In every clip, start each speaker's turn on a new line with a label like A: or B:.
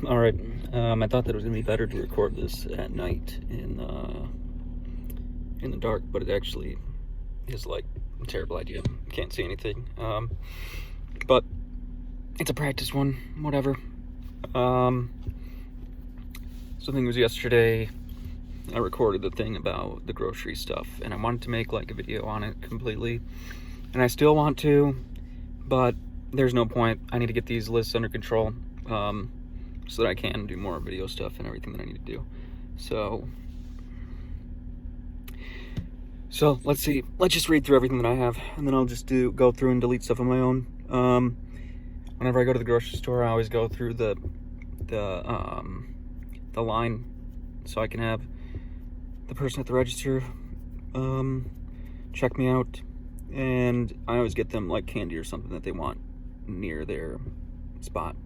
A: All right. I thought that it was gonna be better to record this at night in the dark, but it actually is like a terrible idea. Can't see anything. But it's a practice one. Whatever. Something was yesterday. I recorded the thing about the grocery stuff, and I wanted to make like a video on it completely, and I still want to, but there's no point. I need to get these lists under control. So that I can do more video stuff and everything that I need to do. So let's see. Let's just read through everything that I have, and then I'll just go through and delete stuff on my own. Whenever I go to the grocery store, I always go through the line, so I can have the person at the register check me out, and I always get them like candy or something that they want near their spot.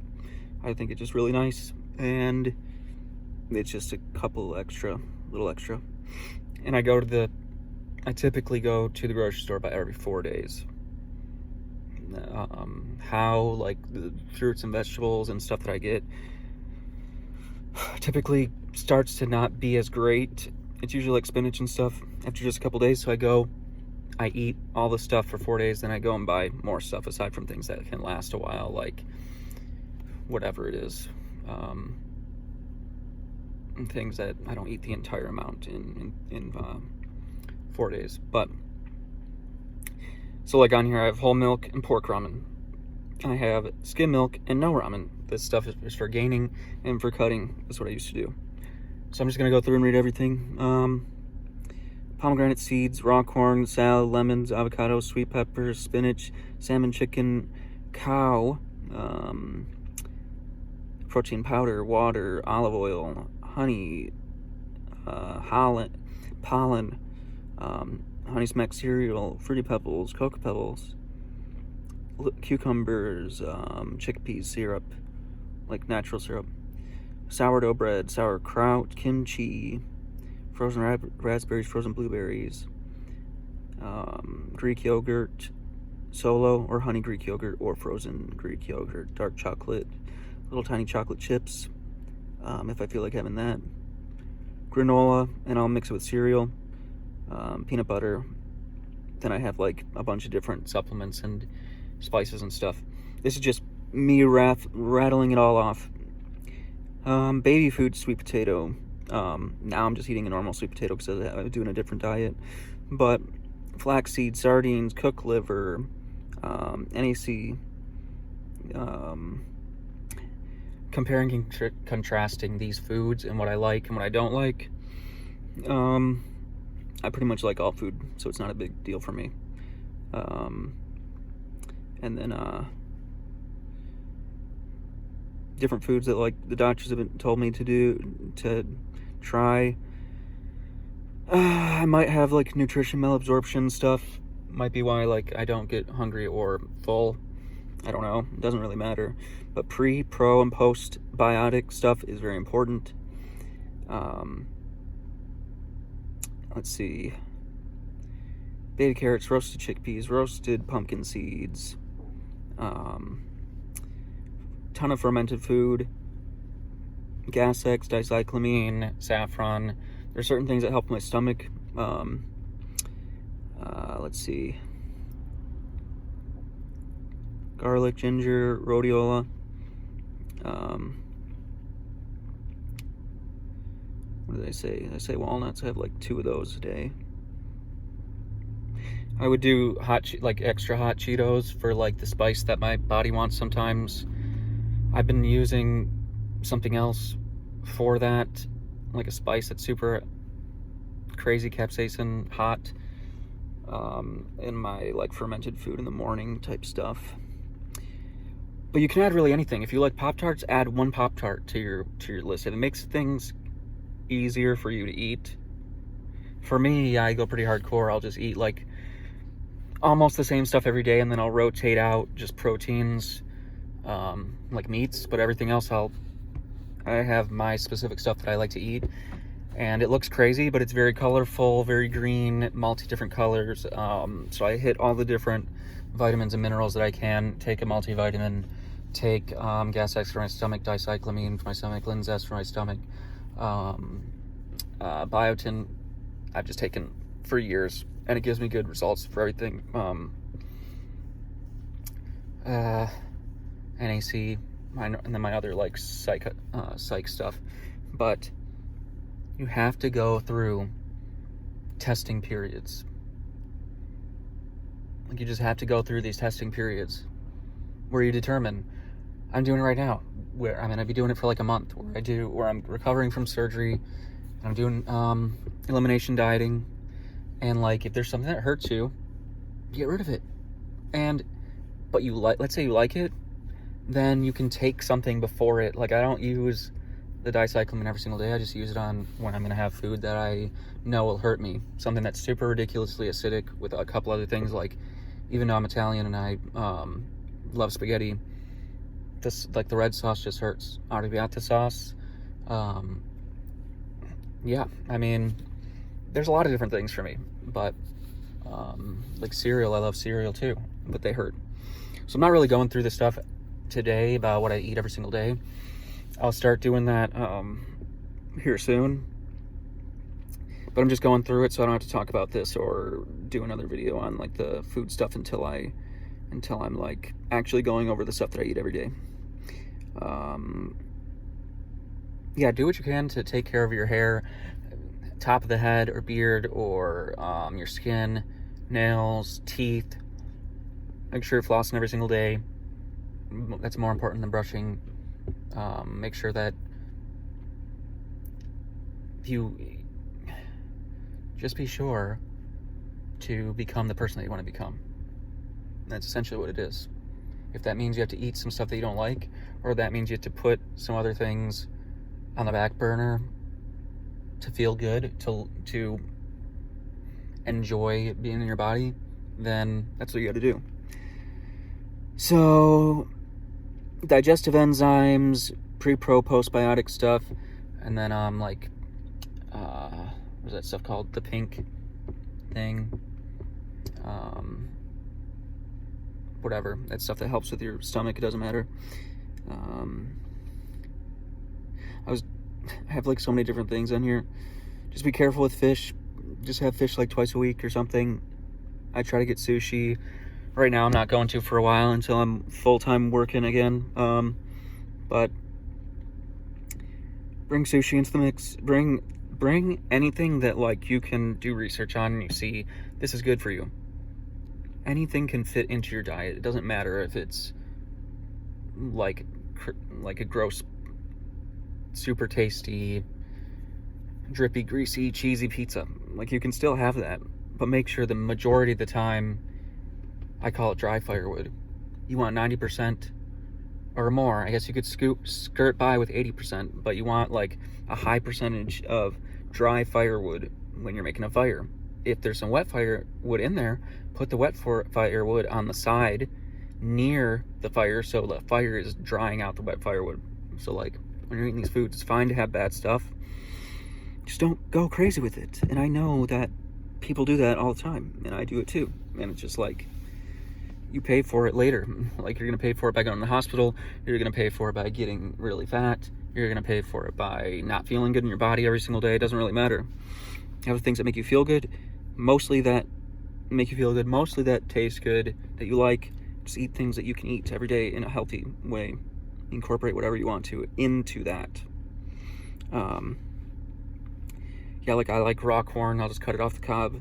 A: I think it's just really nice, and it's just a little extra. And I typically go to the grocery store about every 4 days. How like the fruits and vegetables and stuff that I get typically starts to not be as great. It's usually like spinach and stuff after just a couple days. So I eat all the stuff for 4 days, then I go and buy more stuff aside from things that can last a while, like whatever it is, and things that I don't eat the entire amount in 4 days. But so like on here I have whole milk and pork ramen. I have skim milk and no ramen. This stuff is for gaining and for cutting. That's what I used to do. So I'm just gonna go through and read everything. Pomegranate seeds, raw corn, salad, lemons, avocados, sweet peppers, spinach, salmon, chicken, cow, protein powder, water, olive oil, honey, pollen, honey smack cereal, fruity pebbles, cocoa pebbles, cucumbers, chickpeas syrup, like natural syrup, sourdough bread, sauerkraut, kimchi, frozen raspberries, frozen blueberries, Greek yogurt, solo or honey Greek yogurt or frozen Greek yogurt, dark chocolate, little tiny chocolate chips, if I feel like having that, granola, and I'll mix it with cereal, peanut butter. Then I have like a bunch of different supplements and spices and stuff. This is just me rattling it all off. Baby food, sweet potato. Now I'm just eating a normal sweet potato because I'm doing a different diet. But flaxseed, sardines, cooked liver, NAC, comparing and contrasting these foods and what I like and what I don't like. I pretty much like all food, so it's not a big deal for me. And then different foods that like the doctors have told me to try. I might have like nutrition malabsorption stuff. Might be why like I don't get hungry or full. I don't know. It doesn't really matter. But pre, pro, and post biotic stuff is very important. Let's see. Beta carrots, roasted chickpeas, roasted pumpkin seeds. Ton of fermented food. Gas-X, dicyclamine, saffron. There's certain things that help my stomach. Let's see. Garlic, ginger, rhodiola. What did I say? I say walnuts. I have like 2 of those a day. I would do like extra hot Cheetos for like the spice that my body wants sometimes. I've been using something else for that, like a spice that's super crazy capsaicin hot, in my like fermented food in the morning type stuff. But you can add really anything. If you like Pop-Tarts, add 1 Pop-Tart to your list. If it makes things easier for you to eat. For me, I go pretty hardcore. I'll just eat like almost the same stuff every day, and then I'll rotate out just proteins, like meats, but everything else I have my specific stuff that I like to eat. And it looks crazy, but it's very colorful, very green, different colors. So I hit all the different vitamins and minerals that I can. Take a multivitamin, take Gas X for my stomach, dicyclamine for my stomach, Linzess for my stomach, biotin I've just taken for years, and it gives me good results for everything. NAC, and then my other like psych stuff. But you have to go through testing periods. Like, you just have to go through these testing periods where you determine, I'm doing it right now, where I'm gonna be doing it for like a month, where I'm recovering from surgery, and I'm doing elimination dieting, and like, if there's something that hurts you, get rid of it. But let's say you like it, then you can take something before it. Like, I don't use the dicyclamine every single day. I just use it on when I'm gonna have food that I know will hurt me. Something that's super ridiculously acidic with a couple other things. Like, even though I'm Italian and I love spaghetti, like the red sauce just hurts. Arrabbiata sauce. Yeah, I mean, there's a lot of different things for me, but like cereal, I love cereal too, but they hurt. So I'm not really going through this stuff today about what I eat every single day. I'll start doing that here soon, but I'm just going through it so I don't have to talk about this or do another video on like the food stuff until I'm like actually going over the stuff that I eat every day. Yeah, do what you can to take care of your hair, top of the head or beard, or your skin, nails, teeth. Make sure you're flossing every single day. That's more important than brushing. Make sure that just be sure to become the person that you want to become. That's essentially what it is. If that means you have to eat some stuff that you don't like, or that means you have to put some other things on the back burner to feel good, to enjoy being in your body, then that's what you got to do. So, digestive enzymes, pre-pro, postbiotic stuff, and then like what's that stuff called? The pink thing. Whatever. That stuff that helps with your stomach. It doesn't matter. I have like so many different things on here. Just be careful with fish. Just have fish like twice a week or something. I try to get sushi. Right now I'm not going to for a while until I'm full-time working again. But bring sushi into the mix. Bring anything that like you can do research on and you see this is good for you. Anything can fit into your diet. It doesn't matter if it's like a gross, super tasty, drippy, greasy, cheesy pizza. Like, you can still have that, but make sure the majority of the time, I call it dry firewood. You want 90% or more. I guess you could skirt by with 80%, but you want like a high percentage of dry firewood when you're making a fire. If there's some wet firewood in there, put the wet firewood on the side near the fire so the fire is drying out the wet firewood. So like, when you're eating these foods, it's fine to have bad stuff. Just don't go crazy with it. And I know that people do that all the time, and I do it too. And it's just like, you pay for it later. Like, you're gonna pay for it by going to the hospital. You're gonna pay for it by getting really fat. You're gonna pay for it by not feeling good in your body every single day. It doesn't really matter. Have the things that make you feel good, mostly that taste good, that you like. Just eat things that you can eat every day in a healthy way. Incorporate whatever you want to into that. Yeah, like I like raw corn. I'll just cut it off the cob.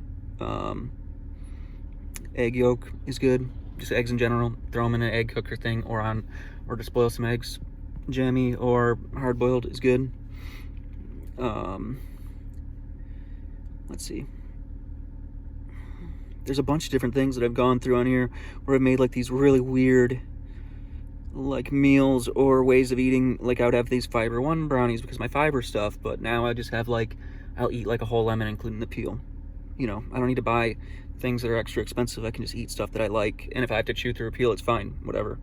A: Egg yolk is good. Just eggs in general. Throw them in an egg cooker thing, or just boil some eggs. Jammy or hard boiled is good. Let's see. There's a bunch of different things that I've gone through on here where I've made like these really weird like meals or ways of eating. Like, I would have these Fiber One brownies because of my fiber stuff, but now I just have like, I'll eat like a whole lemon including the peel. You know, I don't need to buy things that are extra expensive. I can just eat stuff that I like, and if I have to chew through a peel, it's fine, whatever.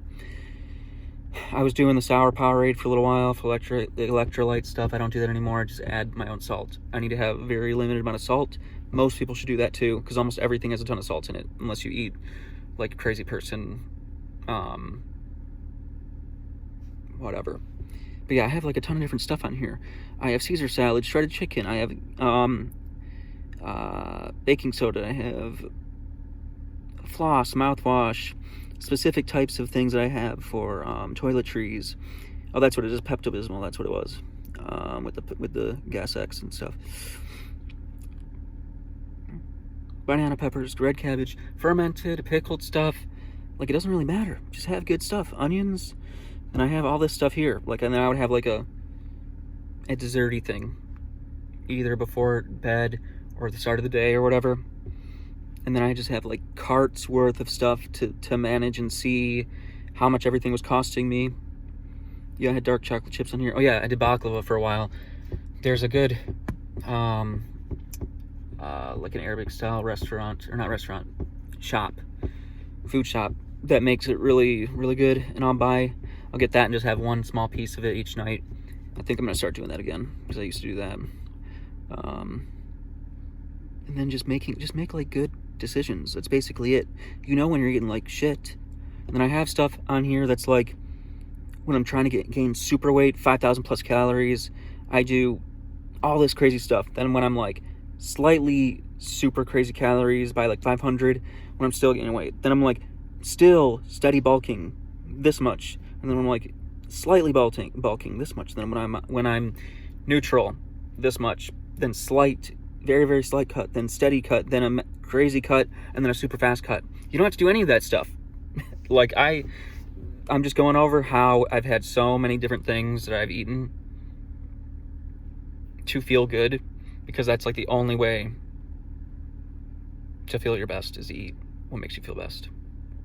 A: I was doing the sour Powerade for a little while for electrolyte stuff. I don't do that anymore. I just add my own salt. I need to have a very limited amount of salt. Most people should do that too, because almost everything has a ton of salt in it, unless you eat like a crazy person, whatever. But yeah, I have like a ton of different stuff on here. I have Caesar salad, shredded chicken. I have baking soda. I have floss, mouthwash, specific types of things that I have for toiletries. Oh, that's what it is, Pepto-Bismol. That's what it was, with the Gas X and stuff. Banana peppers, red cabbage, fermented, pickled stuff. Like, it doesn't really matter. Just have good stuff. Onions, and I have all this stuff here. Like, and then I would have like a desserty thing, either before bed or the start of the day or whatever. And then I just have like carts worth of stuff to manage and see how much everything was costing me. Yeah, I had dark chocolate chips on here. Oh yeah, I did baklava for a while. There's a good like an Arabic style restaurant, or not restaurant, shop, food shop, that makes it really, really good. And I'll get that and just have one small piece of it each night. I think I'm gonna start doing that again, because I used to do that. And then just make like good decisions. That's basically it. You know when you're getting like shit. And then I have stuff on here that's like, when I'm trying to gain super weight, 5,000 plus calories, I do all this crazy stuff. Then when I'm like slightly super crazy calories by like 500, when I'm still gaining weight, then I'm like still steady bulking this much, and then I'm like slightly bulking this much. Then when I'm neutral this much, then slight, very, very slight cut, then steady cut, then a crazy cut, and then a super fast cut. You don't have to do any of that stuff. Like, I'm just going over how I've had so many different things that I've eaten to feel good, because that's like the only way to feel your best, is to eat what makes you feel best.